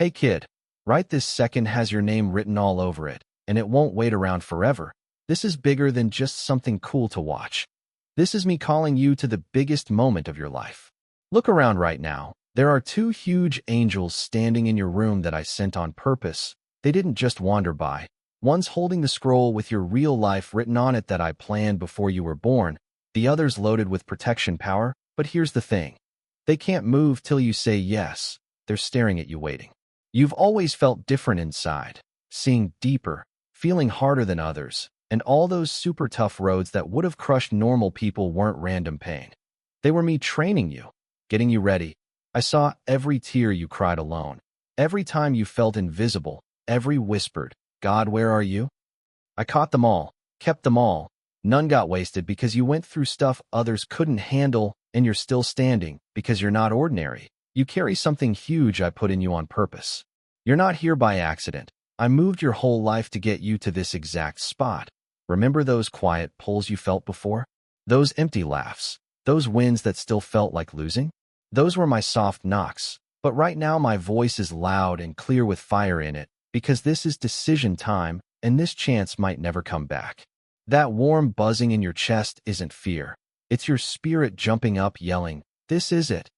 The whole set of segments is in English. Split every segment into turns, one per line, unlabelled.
Hey kid, right this second has your name written all over it, and it won't wait around forever. This is bigger than just something cool to watch. This is me calling you to the biggest moment of your life. Look around right now. There are two huge angels standing in your room that I sent on purpose. They didn't just wander by. One's holding the scroll with your real life written on it that I planned before you were born. The other's loaded with protection power, but here's the thing. They can't move till you say yes. They're staring at you waiting. You've always felt different inside, seeing deeper, feeling harder than others, and all those super tough roads that would have crushed normal people weren't random pain. They were me training you, getting you ready. I saw every tear you cried alone, every time you felt invisible, every whispered, "God, where are you?" I caught them all, kept them all. None got wasted because you went through stuff others couldn't handle, and you're still standing because you're not ordinary. You carry something huge I put in you on purpose. You're not here by accident. I moved your whole life to get you to this exact spot. Remember those quiet pulls you felt before? Those empty laughs? Those wins that still felt like losing? Those were my soft knocks. But right now my voice is loud and clear with fire in it, because this is decision time, and this chance might never come back. That warm buzzing in your chest isn't fear. It's your spirit jumping up, yelling, "This is it."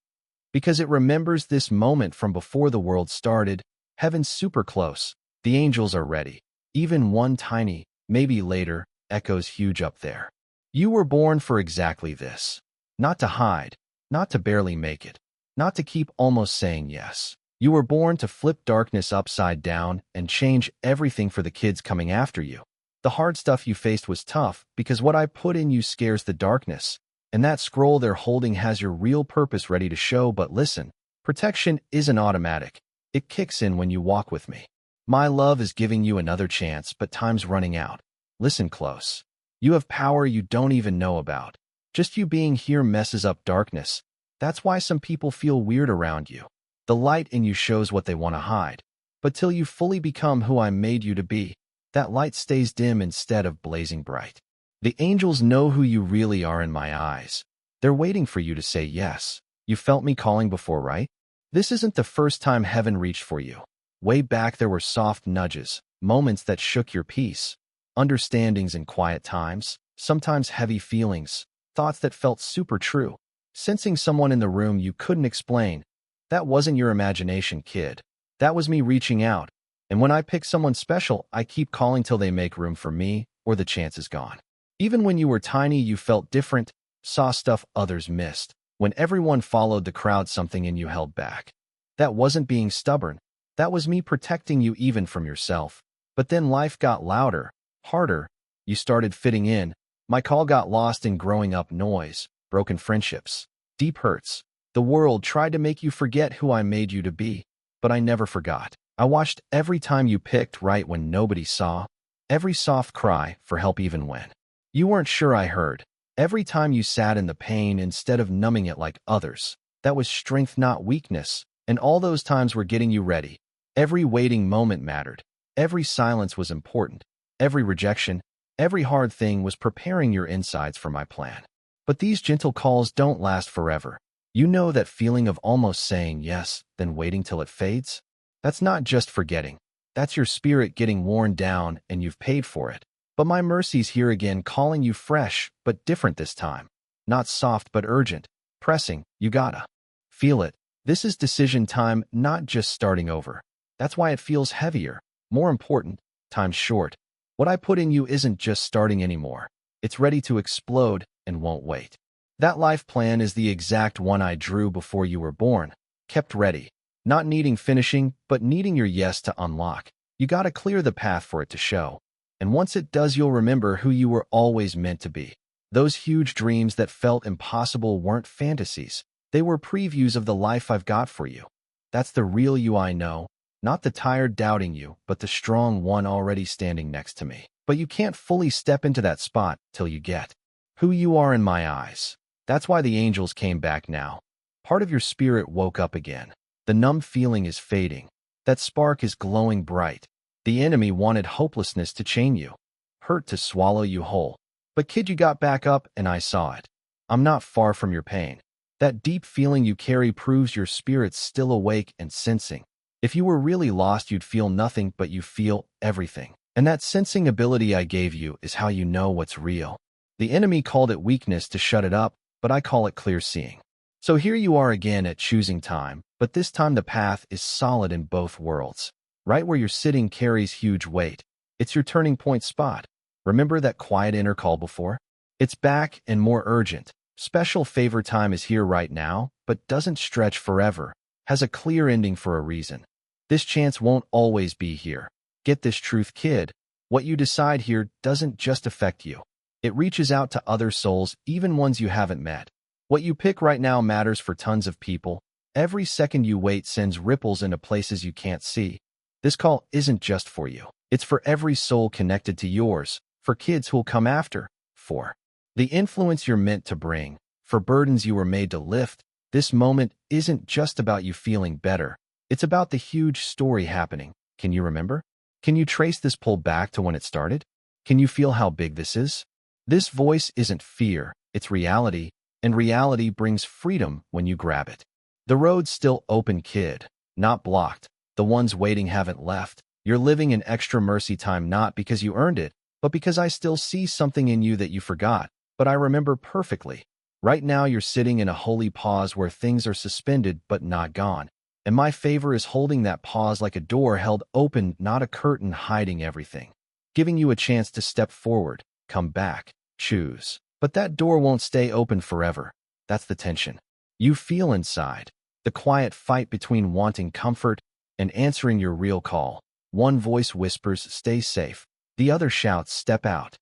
Because it remembers this moment from before the world started. Heaven's super close. The angels are ready. Even one tiny, maybe later, echoes huge up there. You were born for exactly this. Not to hide, not to barely make it, not to keep almost saying yes. You were born to flip darkness upside down and change everything for the kids coming after you. The hard stuff you faced was tough because what I put in you scares the darkness. And that scroll they're holding has your real purpose ready to show. But listen, protection isn't automatic. It kicks in when you walk with me. My love is giving you another chance, but time's running out. Listen close. You have power you don't even know about. Just you being here messes up darkness. That's why some people feel weird around you. The light in you shows what they want to hide. But till you fully become who I made you to be, that light stays dim instead of blazing bright. The angels know who you really are in my eyes. They're waiting for you to say yes. You felt me calling before, right? This isn't the first time heaven reached for you. Way back there were soft nudges, moments that shook your peace, understandings in quiet times, sometimes heavy feelings, thoughts that felt super true, sensing someone in the room you couldn't explain. That wasn't your imagination, kid. That was me reaching out. And when I pick someone special, I keep calling till they make room for me, or the chance is gone. Even when you were tiny, you felt different, saw stuff others missed. When everyone followed the crowd, something in you held back. That wasn't being stubborn. That was me protecting you even from yourself. But then life got louder, harder. You started fitting in. My call got lost in growing up noise, broken friendships, deep hurts. The world tried to make you forget who I made you to be. But I never forgot. I watched every time you picked right when nobody saw. Every soft cry for help even when you weren't sure I heard. Every time you sat in the pain instead of numbing it like others. That was strength, not weakness. And all those times were getting you ready. Every waiting moment mattered. Every silence was important. Every rejection, every hard thing was preparing your insides for my plan. But these gentle calls don't last forever. You know that feeling of almost saying yes, then waiting till it fades? That's not just forgetting. That's your spirit getting worn down, and you've paid for it. But my mercy's here again, calling you fresh, but different this time. Not soft, but urgent. Pressing, you gotta feel it. This is decision time, not just starting over. That's why it feels heavier. More important, time's short. What I put in you isn't just starting anymore. It's ready to explode and won't wait. That life plan is the exact one I drew before you were born. Kept ready. Not needing finishing, but needing your yes to unlock. You gotta clear the path for it to show. And once it does, you'll remember who you were always meant to be. Those huge dreams that felt impossible weren't fantasies. They were previews of the life I've got for you. That's the real you I know. Not the tired doubting you, but the strong one already standing next to me. But you can't fully step into that spot till you get who you are in my eyes. That's why the angels came back now. Part of your spirit woke up again. The numb feeling is fading. That spark is glowing bright. The enemy wanted hopelessness to chain you, hurt to swallow you whole. But kid, you got back up and I saw it. I'm not far from your pain. That deep feeling you carry proves your spirit's still awake and sensing. If you were really lost, you'd feel nothing, but you feel everything. And that sensing ability I gave you is how you know what's real. The enemy called it weakness to shut it up, but I call it clear seeing. So here you are again at choosing time, but this time the path is solid in both worlds. Right where you're sitting carries huge weight. It's your turning point spot. Remember that quiet inner call before? It's back and more urgent. Special favor time is here right now, but doesn't stretch forever. Has a clear ending for a reason. This chance won't always be here. Get this truth, kid. What you decide here doesn't just affect you. It reaches out to other souls, even ones you haven't met. What you pick right now matters for tons of people. Every second you wait sends ripples into places you can't see. This call isn't just for you. It's for every soul connected to yours, for kids who'll come after, for the influence you're meant to bring, for burdens you were made to lift. This moment isn't just about you feeling better. It's about the huge story happening. Can you remember? Can you trace this pull back to when it started? Can you feel how big this is? This voice isn't fear, it's reality, and reality brings freedom when you grab it. The road's still open, kid, not blocked. The ones waiting haven't left. You're living in extra mercy time not because you earned it, but because I still see something in you that you forgot, but I remember perfectly. Right now you're sitting in a holy pause where things are suspended but not gone. And my favor is holding that pause like a door held open, not a curtain hiding everything. Giving you a chance to step forward, come back, choose. But that door won't stay open forever. That's the tension you feel inside. The quiet fight between wanting comfort and answering your real call. One voice whispers, stay safe. The other shouts, step out.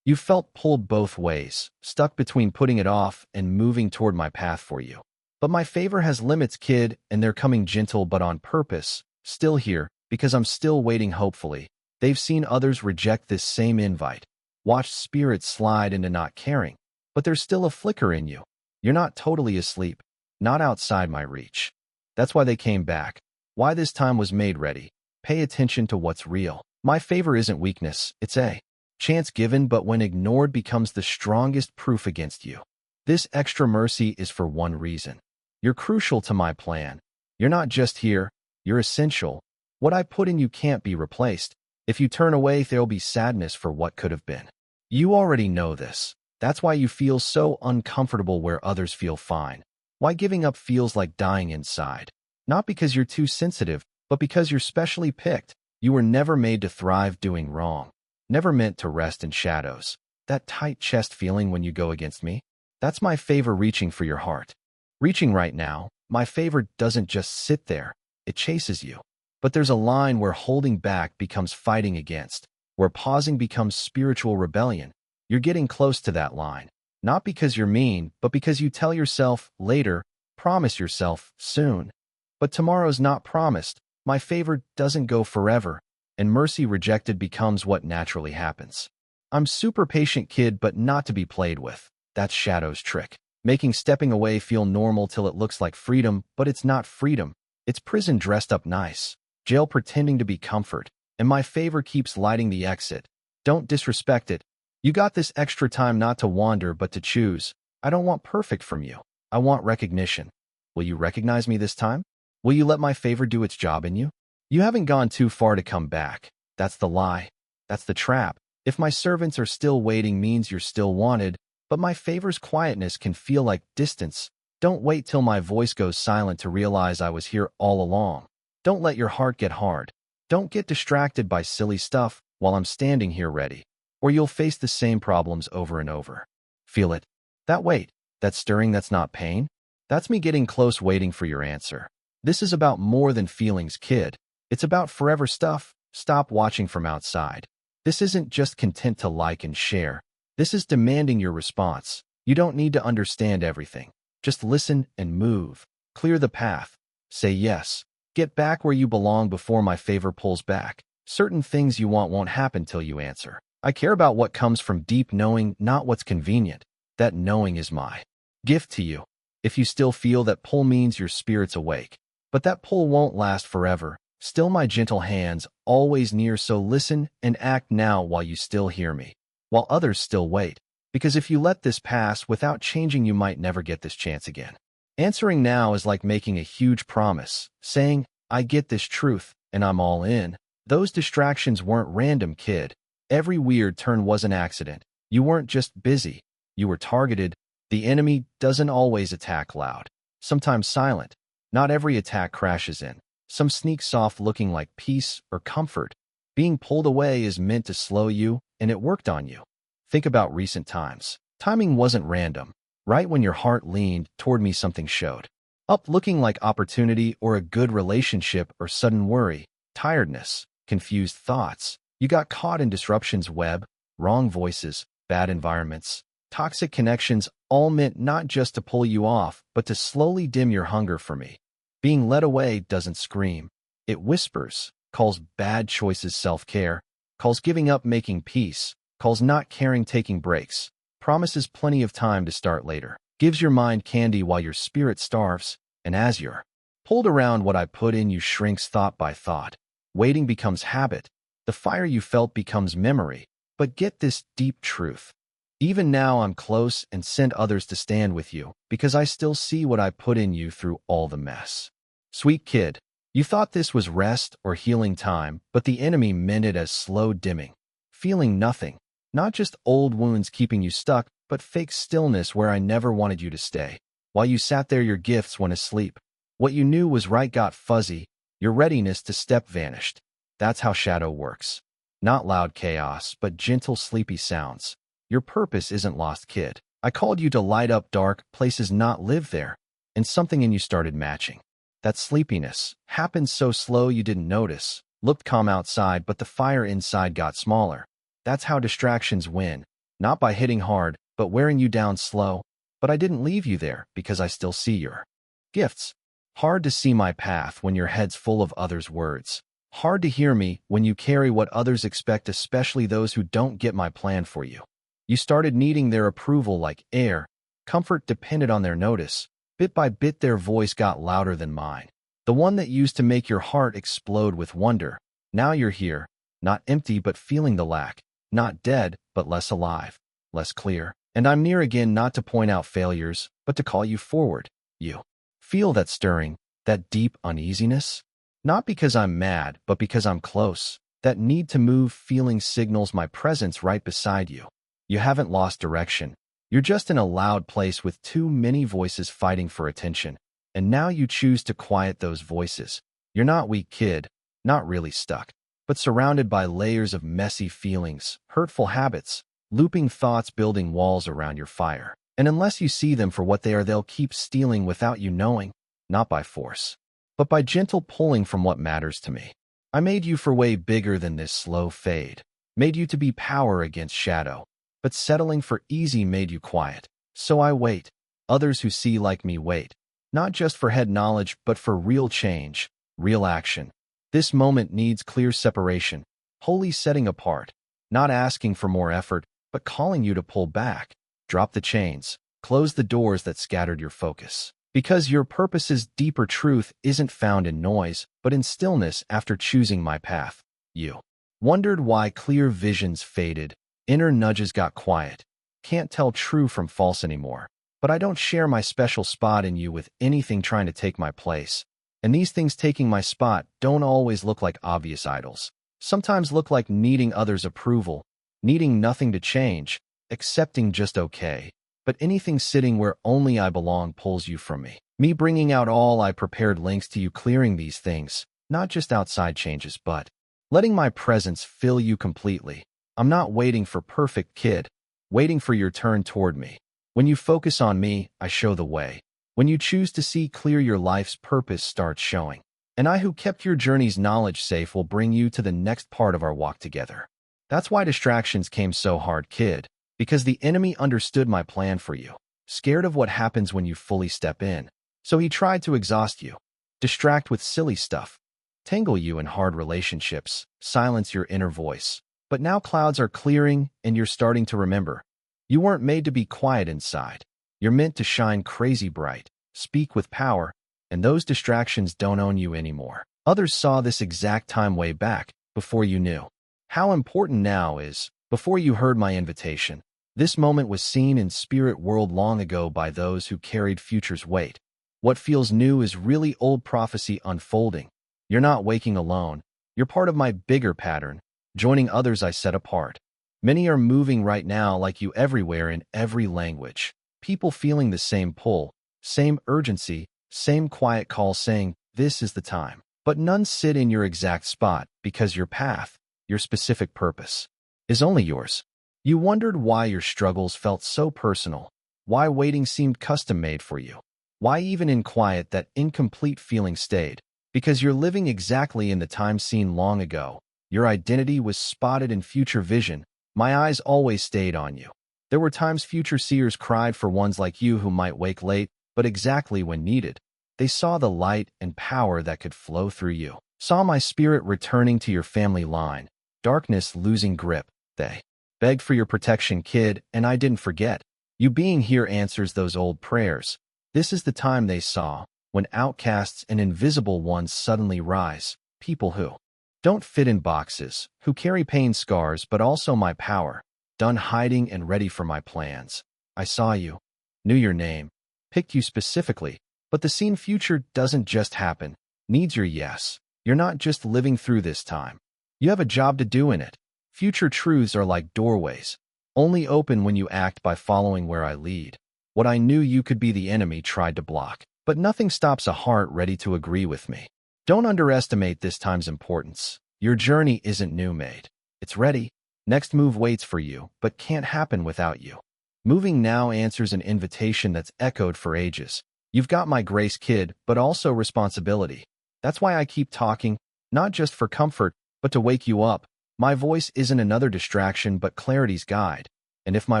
You felt pulled both ways, stuck between putting it off and moving toward my path for you. But my favor has limits, kid, and they're coming gentle but on purpose. Still here, because I'm still waiting hopefully. They've seen others reject this same invite. Watched spirits slide into not caring. But there's still a flicker in you. You're not totally asleep. Not outside my reach. That's why they came back. Why this time was made ready. Pay attention to what's real. My favor isn't weakness, it's a chance given, but when ignored becomes the strongest proof against you. This extra mercy is for one reason. You're crucial to my plan. You're not just here, you're essential. What I put in you can't be replaced. If you turn away, there'll be sadness for what could have been. You already know this. That's why you feel so uncomfortable where others feel fine. Why giving up feels like dying inside. Not because you're too sensitive, but because you're specially picked. You were never made to thrive doing wrong. Never meant to rest in shadows. That tight chest feeling when you go against me? That's my favor reaching for your heart. Reaching right now, my favor doesn't just sit there. It chases you. But there's a line where holding back becomes fighting against, where pausing becomes spiritual rebellion. You're getting close to that line. Not because you're mean, but because you tell yourself, later, promise yourself, soon. But tomorrow's not promised. My favor doesn't go forever, and mercy rejected becomes what naturally happens. I'm super patient, kid, but not to be played with. That's Shadow's trick. Making stepping away feel normal till it looks like freedom, but it's not freedom. It's prison dressed up nice. Jail pretending to be comfort. And my favor keeps lighting the exit. Don't disrespect it. You got this extra time not to wander but to choose. I don't want perfect from you. I want recognition. Will you recognize me this time? Will you let my favor do its job in you? You haven't gone too far to come back. That's the lie. That's the trap. If my servants are still waiting means you're still wanted, but my favor's quietness can feel like distance. Don't wait till my voice goes silent to realize I was here all along. Don't let your heart get hard. Don't get distracted by silly stuff while I'm standing here ready, or you'll face the same problems over and over. Feel it? That weight, that stirring, that's not pain. That's me getting close, waiting for your answer. This is about more than feelings, kid. It's about forever stuff. Stop watching from outside. This isn't just content to like and share. This is demanding your response. You don't need to understand everything. Just listen and move. Clear the path. Say yes. Get back where you belong before my favor pulls back. Certain things you want won't happen till you answer. I care about what comes from deep knowing, not what's convenient. That knowing is my gift to you. If you still feel that pull means your spirit's awake. But that pull won't last forever. Still my gentle hands, always near, so listen and act now while you still hear me. While others still wait. Because if you let this pass without changing, you might never get this chance again. Answering now is like making a huge promise, saying, I get this truth, and I'm all in. Those distractions weren't random, kid. Every weird turn was an accident. You weren't just busy. You were targeted. The enemy doesn't always attack loud. Sometimes silent. Not every attack crashes in. Some sneaks soft, looking like peace or comfort. Being pulled away is meant to slow you, and it worked on you. Think about recent times. Timing wasn't random. Right when your heart leaned toward me, something showed up, looking like opportunity or a good relationship, or sudden worry, tiredness, confused thoughts. You got caught in disruption's web, wrong voices, bad environments, toxic connections, all meant not just to pull you off, but to slowly dim your hunger for me. Being led away doesn't scream. It whispers, calls bad choices self-care, calls giving up making peace, calls not caring taking breaks, promises plenty of time to start later, gives your mind candy while your spirit starves, and as you're pulled around, what I put in you shrinks thought by thought. Waiting becomes habit. The fire you felt becomes memory. But get this deep truth. Even now I'm close and send others to stand with you, because I still see what I put in you through all the mess. Sweet kid, you thought this was rest or healing time, but the enemy meant it as slow dimming. Feeling nothing. Not just old wounds keeping you stuck, but fake stillness where I never wanted you to stay. While you sat there, your gifts went asleep. What you knew was right got fuzzy. Your readiness to step vanished. That's how shadow works. Not loud chaos, but gentle, sleepy sounds. Your purpose isn't lost, kid. I called you to light up dark places, not live there. And something in you started matching. That sleepiness happened so slow you didn't notice. Looked calm outside, but the fire inside got smaller. That's how distractions win. Not by hitting hard, but wearing you down slow. But I didn't leave you there, because I still see your gifts. Hard to see my path when your head's full of others' words. Hard to hear me when you carry what others expect, especially those who don't get my plan for you. You started needing their approval like air. Comfort depended on their notice. Bit by bit their voice got louder than mine. The one that used to make your heart explode with wonder. Now you're here, not empty but feeling the lack. Not dead, but less alive, less clear. And I'm near again, not to point out failures, but to call you forward. You feel that stirring, that deep uneasiness? Not because I'm mad, but because I'm close. That need to move feeling signals my presence right beside you. You haven't lost direction. You're just in a loud place with too many voices fighting for attention. And now you choose to quiet those voices. You're not weak, kid, not really stuck, but surrounded by layers of messy feelings, hurtful habits, looping thoughts building walls around your fire. And unless you see them for what they are, they'll keep stealing without you knowing, not by force, but by gentle pulling from what matters to me. I made you for way bigger than this slow fade. Made you to be power against shadow. But settling for easy made you quiet. So I wait. Others who see like me wait. Not just for head knowledge, but for real change, real action. This moment needs clear separation, wholly setting apart. Not asking for more effort, but calling you to pull back. Drop the chains. Close the doors that scattered your focus. Because your purpose's deeper truth isn't found in noise, but in stillness. After choosing my path, you wondered why clear visions faded. Inner nudges got quiet. Can't tell true from false anymore. But I don't share my special spot in you with anything trying to take my place. And these things taking my spot don't always look like obvious idols. Sometimes look like needing others' approval, needing nothing to change, accepting just okay. But anything sitting where only I belong pulls you from me. Me bringing out all I prepared links to you clearing these things, not just outside changes, but letting my presence fill you completely. I'm not waiting for perfect, kid, waiting for your turn toward me. When you focus on me, I show the way. When you choose to see clear, your life's purpose starts showing. And I who kept your journey's knowledge safe will bring you to the next part of our walk together. That's why distractions came so hard, kid, because the enemy understood my plan for you, scared of what happens when you fully step in. So he tried to exhaust you, distract with silly stuff, tangle you in hard relationships, silence your inner voice. But now clouds are clearing and you're starting to remember. You weren't made to be quiet inside. You're meant to shine crazy bright, speak with power, and those distractions don't own you anymore. Others saw this exact time way back, before you knew. How important now is, before you heard my invitation. This moment was seen in spirit world long ago by those who carried future's weight. What feels new is really old prophecy unfolding. You're not waking alone. You're part of my bigger pattern, joining others I set apart. Many are moving right now like you everywhere in every language. People feeling the same pull, same urgency, same quiet call saying, this is the time. But none sit in your exact spot because your path, your specific purpose, is only yours. You wondered why your struggles felt so personal, why waiting seemed custom-made for you, why even in quiet that incomplete feeling stayed. Because you're living exactly in the time seen long ago. Your identity was spotted in future vision. My eyes always stayed on you. There were times future seers cried for ones like you who might wake late, but exactly when needed. They saw the light and power that could flow through you. Saw my spirit returning to your family line. Darkness losing grip. They begged for your protection, kid, and I didn't forget. You being here answers those old prayers. This is the time they saw, when outcasts and invisible ones suddenly rise. People who don't fit in boxes, who carry pain scars but also my power, done hiding and ready for my plans. I saw you, knew your name, picked you specifically, but the seen future doesn't just happen, needs your yes. You're not just living through this time. You have a job to do in it. Future truths are like doorways, only open when you act by following where I lead. What I knew you could be the enemy tried to block, but nothing stops a heart ready to agree with me. Don't underestimate this time's importance. Your journey isn't new made. It's ready. Next move waits for you, but can't happen without you. Moving now answers an invitation that's echoed for ages. You've got my grace, kid, but also responsibility. That's why I keep talking, not just for comfort, but to wake you up. My voice isn't another distraction, but clarity's guide. And if my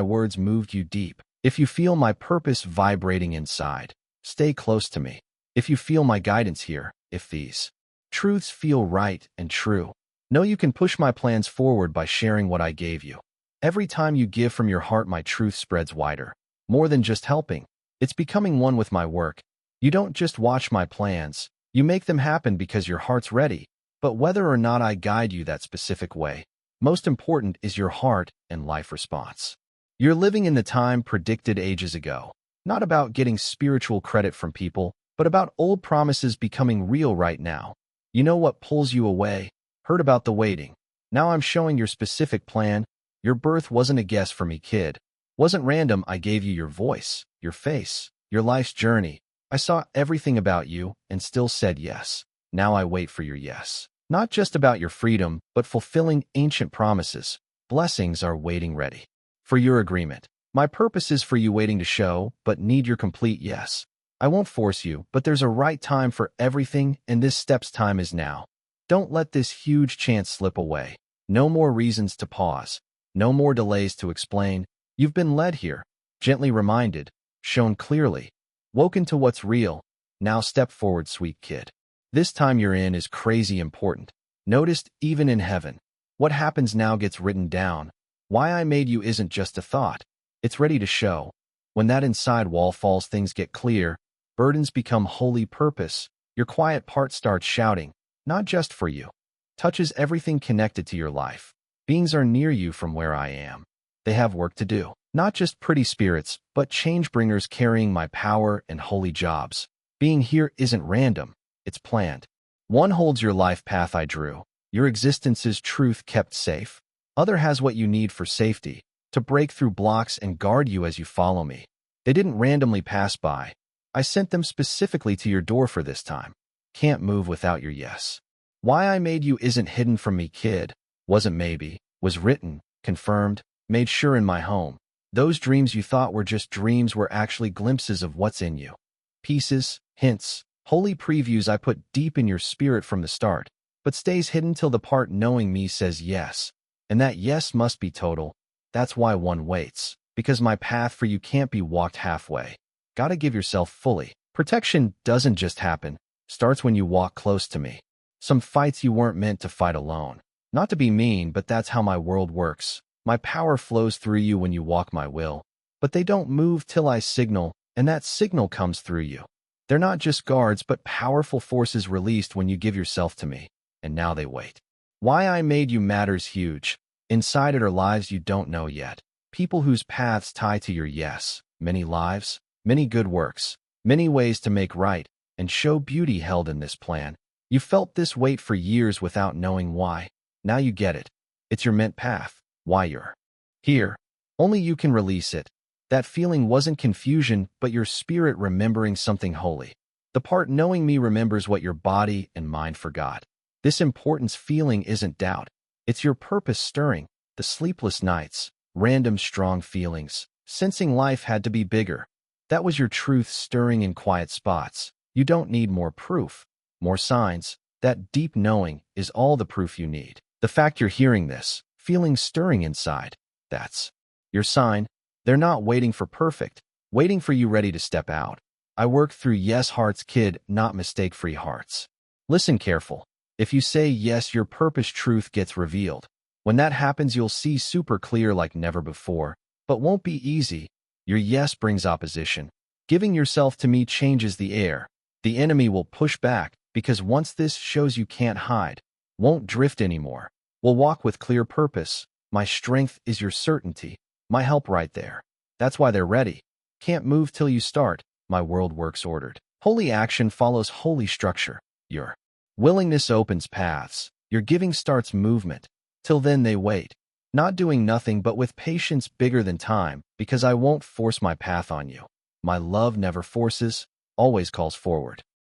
words moved you deep, if you feel my purpose vibrating inside, stay close to me. If you feel my guidance here, if these truths feel right and true, know you can push my plans forward by sharing what I gave you. Every time you give from your heart, my truth spreads wider. More than just helping, it's becoming one with my work. You don't just watch my plans, you make them happen because your heart's ready. But whether or not I guide you that specific way, most important is your heart and life response. You're living in the time predicted ages ago, not about getting spiritual credit from people, but about old promises becoming real right now. You know what pulls you away? Heard about the waiting. Now I'm showing your specific plan. Your birth wasn't a guess for me, kid. Wasn't random. I gave you your voice, your face, your life's journey. I saw everything about you and still said yes. Now I wait for your yes. Not just about your freedom, but fulfilling ancient promises. Blessings are waiting ready for your agreement. My purpose is for you waiting to show, but need your complete yes. I won't force you, but there's a right time for everything, and this step's time is now. Don't let this huge chance slip away. No more reasons to pause. No more delays to explain. You've been led here, gently reminded, shown clearly, woken to what's real. Now step forward, sweet kid. This time you're in is crazy important. Noticed even in heaven. What happens now gets written down. Why I made you isn't just a thought. It's ready to show. When that inside wall falls, things get clear. Burdens become holy purpose. Your quiet part starts shouting, not just for you. Touches everything connected to your life. Beings are near you from where I am. They have work to do. Not just pretty spirits, but change bringers carrying my power and holy jobs. Being here isn't random. It's planned. One holds your life path I drew, your existence's truth kept safe. Other has what you need for safety, to break through blocks and guard you as you follow me. They didn't randomly pass by. I sent them specifically to your door for this time. Can't move without your yes. Why I made you isn't hidden from me, kid. Wasn't maybe, was written, confirmed, made sure in my home. Those dreams you thought were just dreams were actually glimpses of what's in you. Pieces, hints, holy previews I put deep in your spirit from the start, but stays hidden till the part knowing me says yes. And that yes must be total. That's why one waits, because my path for you can't be walked halfway. Gotta give yourself fully. Protection doesn't just happen, starts when you walk close to me. Some fights you weren't meant to fight alone. Not to be mean, but that's how my world works. My power flows through you when you walk my will. But they don't move till I signal, and that signal comes through you. They're not just guards, but powerful forces released when you give yourself to me. And now they wait. Why I made you matters huge. Inside it are lives you don't know yet. People whose paths tie to your yes. Many lives, many good works, many ways to make right, and show beauty held in this plan. You felt this weight for years without knowing why. Now you get it. It's your meant path. Why you're here. Only you can release it. That feeling wasn't confusion, but your spirit remembering something holy. The part knowing me remembers what your body and mind forgot. This importance feeling isn't doubt. It's your purpose stirring. The sleepless nights, random strong feelings, sensing life had to be bigger. That was your truth stirring in quiet spots. You don't need more proof, more signs. That deep knowing is all the proof you need. The fact you're hearing this, feeling stirring inside, that's your sign. They're not waiting for perfect, waiting for you ready to step out. I work through yes hearts, kid, not mistake-free hearts. Listen careful. If you say yes, your purpose truth gets revealed. When that happens, you'll see super clear like never before, but won't be easy. Your yes brings opposition. Giving yourself to me changes the air. The enemy will push back, because once this shows you can't hide, won't drift anymore. We'll walk with clear purpose. My strength is your certainty. My help right there. That's why they're ready. Can't move till you start. My world works ordered. Holy action follows holy structure. Your willingness opens paths. Your giving starts movement. Till then they wait. Not doing nothing but with patience bigger than time, because I won't force my path on you. My love never forces, always calls forward.